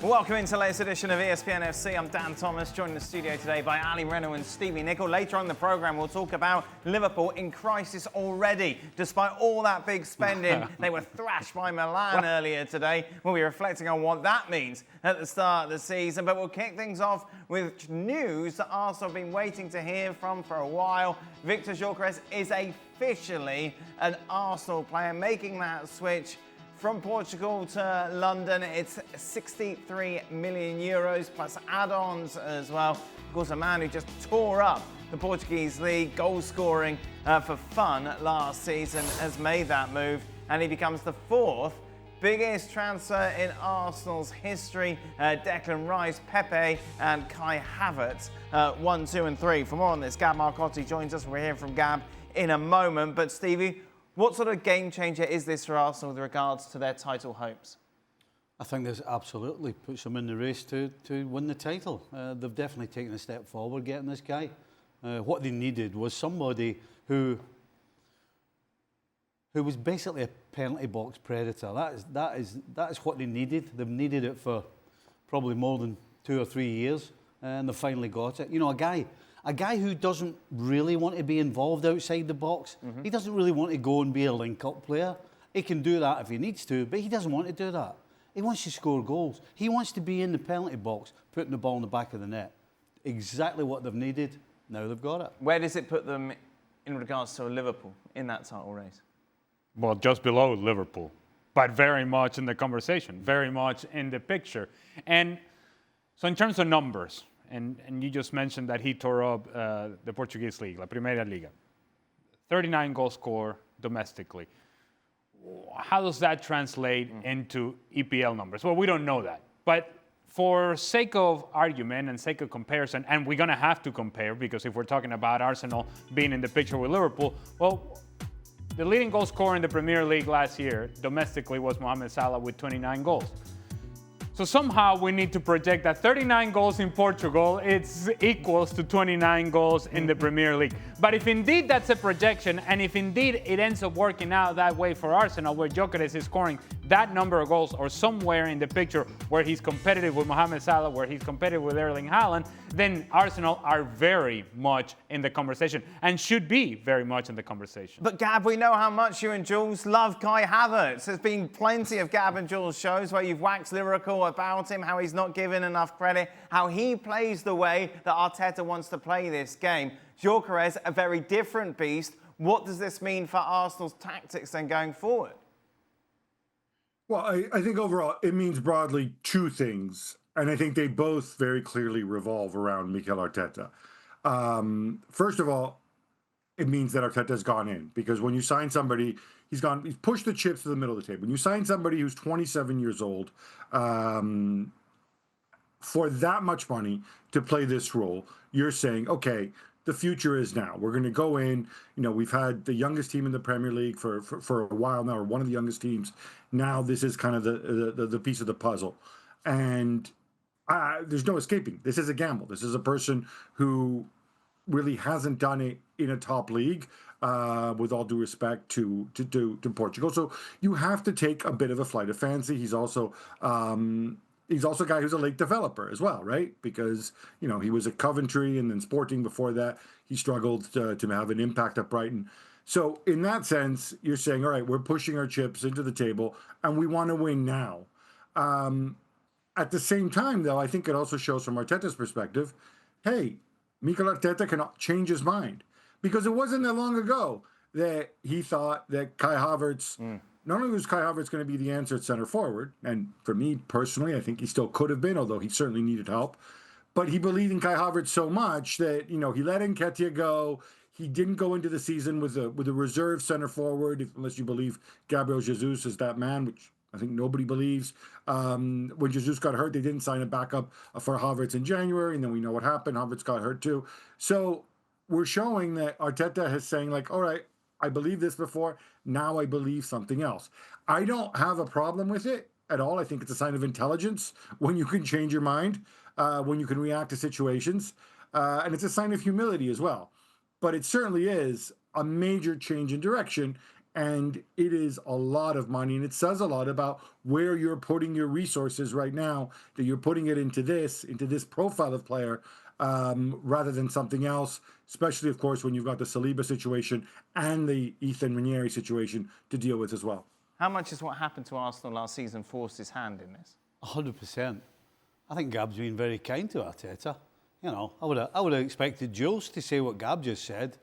Welcome into the latest edition of ESPN FC. I'm Dan Thomas, joined in the studio today by Moreno and Nicol. Later on in the programme, we'll talk about Liverpool in crisis already. Despite all that big spending, they were thrashed by Milan earlier today. We'll be reflecting on what that means at the start of the season. But we'll kick things off with news that Arsenal have been waiting to hear from for a while. Viktor Gyökeres is officially an Arsenal player, making that switch from Portugal to London. It's 63 million euros plus add-ons as well. Of course, a man who just tore up the Portuguese league, goal scoring for fun last season, has made that move, and he becomes the fourth biggest transfer in Arsenal's history. Declan Rice, Pepe and Kai Havertz, 1, 2 and 3. For more on this, Gab Marcotti joins us. We're hearing from Gab in a moment. But Stevie, what sort of game changer is this for Arsenal with regards to their title hopes? I think this absolutely puts them in the race to win the title. They've definitely taken a step forward getting this guy. What they needed was somebody who was basically a penalty box predator. That is what they needed. They've needed it for probably more than 2 or 3 years, and they've finally got it. You know, a guy who doesn't really want to be involved outside the box. Mm-hmm. He doesn't really want to go and be a link-up player. He can do that if he needs to, but he doesn't want to do that. He wants to score goals. He wants to be in the penalty box, putting the ball in the back of the net. Exactly what they've needed. Now they've got it. Where does it put them in regards to Liverpool in that title race? Well, just below Liverpool, but very much in the conversation, very much in the picture. And so in terms of numbers, and you just mentioned that he tore up the Portuguese league, La Primera Liga. 39 goals scored domestically. How does that translate into EPL numbers? Well, we don't know that. But for sake of argument and sake of comparison, and we're going to have to compare, because if we're talking about Arsenal being in the picture with Liverpool, well, the leading goal scorer in the Premier League last year domestically was Mohamed Salah with 29 goals. So somehow we need to project that 39 goals in Portugal, it's equals to 29 goals in the Premier League. But if indeed that's a projection, and if indeed it ends up working out that way for Arsenal, where Gyökeres is scoring that number of goals, or somewhere in the picture where he's competitive with Mohamed Salah, where he's competitive with Erling Haaland, then Arsenal are very much in the conversation, and should be very much in the conversation. But Gab, we know how much you and Jules love Kai Havertz. There's been plenty of Gab and Jules shows where you've waxed lyrical about him, how he's not given enough credit, how he plays the way that Arteta wants to play this game. Gyökeres, a very different beast. What does this mean for Arsenal's tactics then going forward? Well, I think overall it means broadly two things, and I think they both very clearly revolve around Mikel Arteta. First of all, it means that Arteta's gone in, because when you sign somebody, he's pushed the chips to the middle of the table. When you sign somebody who's 27 years old for that much money to play this role, you're saying, okay, the future is now. We're going to go in. You know, we've had the youngest team in the Premier League for a while now, or one of the youngest teams. Now this is kind of the piece of the puzzle. And there's no escaping. This is a gamble. This is a person who really hasn't done it in a top league, with all due respect to Portugal. So you have to take a bit of a flight of fancy. He's also a guy who's a late developer as well, right? Because, you know, he was at Coventry and then Sporting before that. He struggled to have an impact at Brighton. So in that sense, you're saying, all right, we're pushing our chips into the table and we want to win now. At the same time, though, I think it also shows from Arteta's perspective, hey, Mikel Arteta can change his mind. Because it wasn't that long ago that he thought that Kai Havertz... Not only was Kai Havertz going to be the answer at center forward, and for me personally, I think he still could have been, although he certainly needed help, but he believed in Kai Havertz so much that, you know, he let Nketiah go. He didn't go into the season with a reserve center forward, unless you believe Gabriel Jesus is that man, which I think nobody believes. When Jesus got hurt, they didn't sign a backup for Havertz in January, and then we know what happened. Havertz got hurt too. So we're showing that Arteta is saying, like, all right, I believed this before. Now I believe something else. I don't have a problem with it at all. I think it's a sign of intelligence when you can change your mind, when you can react to situations. And it's a sign of humility as well. But it certainly is a major change in direction. And it is a lot of money, and it says a lot about where you're putting your resources right now, that you're putting it into this profile of player, rather than something else, especially, of course, when you've got the Saliba situation and the Ethan Ranieri situation to deal with as well. How much is what happened to Arsenal last season forced his hand in this? 100%. I think Gab's been very kind to Arteta. You know, I would have expected Jules to say what Gab just said.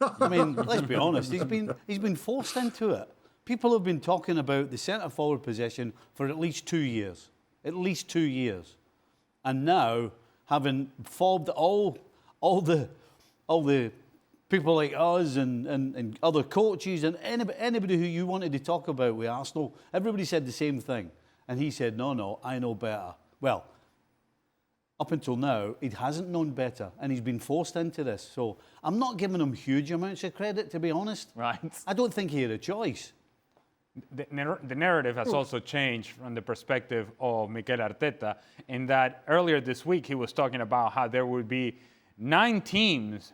I mean, let's be honest. He's been forced into it. People have been talking about the centre forward position for at least 2 years. At least 2 years. And now, having fobbed all the people like us and other coaches and anybody who you wanted to talk about with Arsenal, everybody said the same thing. And he said, no, I know better. Well, up until now, he hasn't known better, and he's been forced into this. So I'm not giving him huge amounts of credit, to be honest. Right. I don't think he had a choice. The narrative has also changed from the perspective of Mikel Arteta, in that earlier this week he was talking about how there would be 9 teams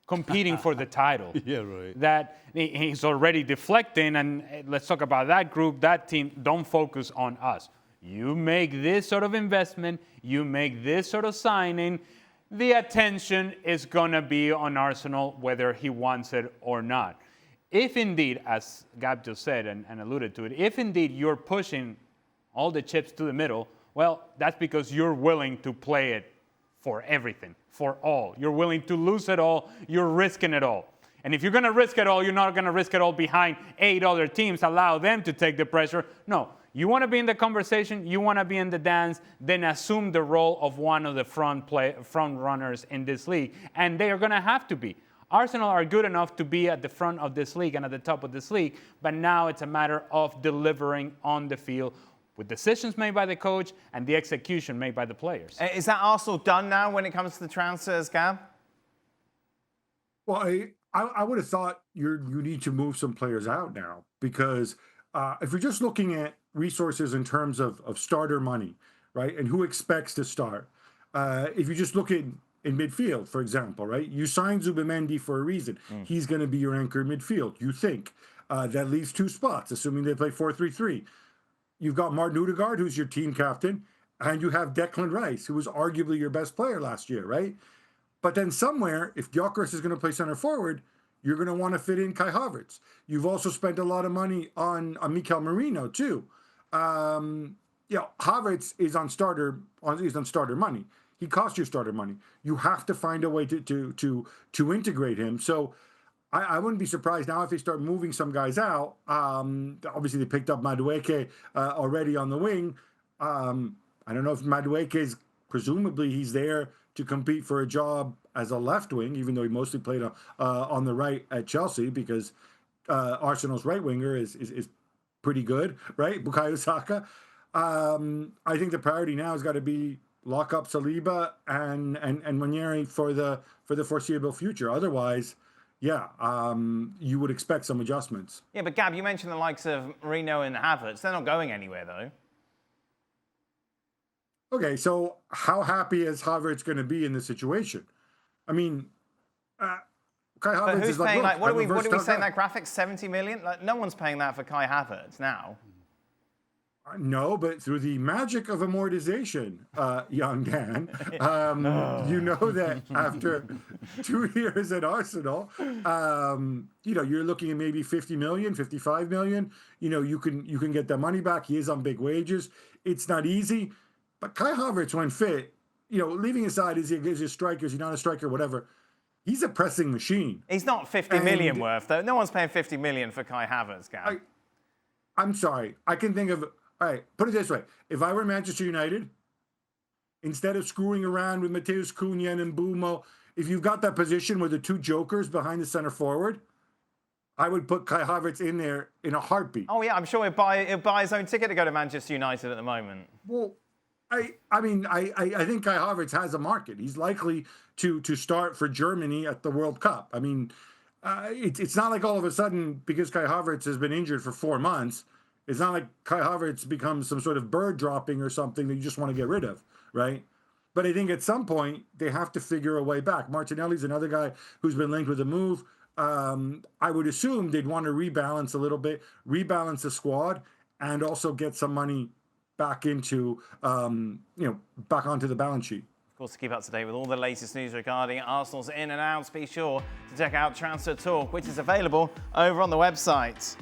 competing for the title. Yeah, right. That he's already deflecting, and let's talk about that group, that team. Don't focus on us. You make this sort of investment, you make this sort of signing, the attention is going to be on Arsenal, whether he wants it or not. If indeed, as Gab just said and alluded to it, if indeed you're pushing all the chips to the middle, well, that's because you're willing to play it for everything, for all. You're willing to lose it all, you're risking it all. And if you're going to risk it all, you're not going to risk it all behind 8 other teams, allow them to take the pressure. No. You want to be in the conversation, you want to be in the dance, then assume the role of one of the front runners in this league. And they are going to have to be. Arsenal are good enough to be at the front of this league and at the top of this league, but now it's a matter of delivering on the field with decisions made by the coach and the execution made by the players. Is that Arsenal done now when it comes to the transfers, Gab? Well, I would have thought you need to move some players out now, because if you're just looking at resources in terms of starter money, right, and who expects to start, if you just look in midfield, for example, right, you signed Zubimendi for a reason. He's going to be your anchor in midfield. You think that leaves 2 spots, assuming they play 4-3-3. You've got Martin Odegaard, who's your team captain, and you have Declan Rice, who was arguably your best player last year, right? But then somewhere, if Gyökeres is going to play center forward, you're going to want to fit in Kai Havertz. You've also spent a lot of money on Mikel Moreno too. Havertz is on starter money. He costs you starter money. You have to find a way to integrate him. So I wouldn't be surprised now if they start moving some guys out. Obviously, they picked up Madueke already on the wing. I don't know if Madueke is, presumably he's there to compete for a job as a left wing, even though he mostly played on the right at Chelsea, because Arsenal's right winger is pretty good, right? Bukayo Saka. I think the priority now has got to be lock up Saliba and Ranieri for the foreseeable future. Otherwise, you would expect some adjustments. Yeah, but Gab, you mentioned the likes of Moreno and Havertz. They're not going anywhere, though. Okay, so how happy is Havertz going to be in this situation? I mean, Kai Havertz but who's is like, paying, look, what do we say in guy. that graphic? 70 million? Like, no one's paying that for Kai Havertz now. No, but through the magic of amortization, young Dan, you know that after 2 years at Arsenal, you're looking at maybe 50 million, 55 million. You can get that money back. He is on big wages. It's not easy, but Kai Havertz, when fit, leaving aside is he a striker, is he not a striker, whatever. He's a pressing machine. He's not 50 million worth, though. No one's paying 50 million for Kai Havertz, Gab. I'm sorry. I can think of... All right, put it this way. If I were Manchester United, instead of screwing around with Mateus Cunha and Mbeumo, if you've got that position with the 2 jokers behind the center forward, I would put Kai Havertz in there in a heartbeat. Oh, yeah, I'm sure he'll buy his own ticket to go to Manchester United at the moment. Well, I think Kai Havertz has a market. He's likely to start for Germany at the World Cup. I mean, it's not like all of a sudden, because Kai Havertz has been injured for 4 months, it's not like Kai Havertz becomes some sort of bird dropping or something that you just want to get rid of, right? But I think at some point, they have to figure a way back. Martinelli's another guy who's been linked with a move. I would assume they'd want to rebalance a little bit, rebalance the squad, and also get some money back into, back onto the balance sheet. Of course, to keep up to date with all the latest news regarding Arsenal's in and outs, be sure to check out Transfer Talk, which is available over on the website.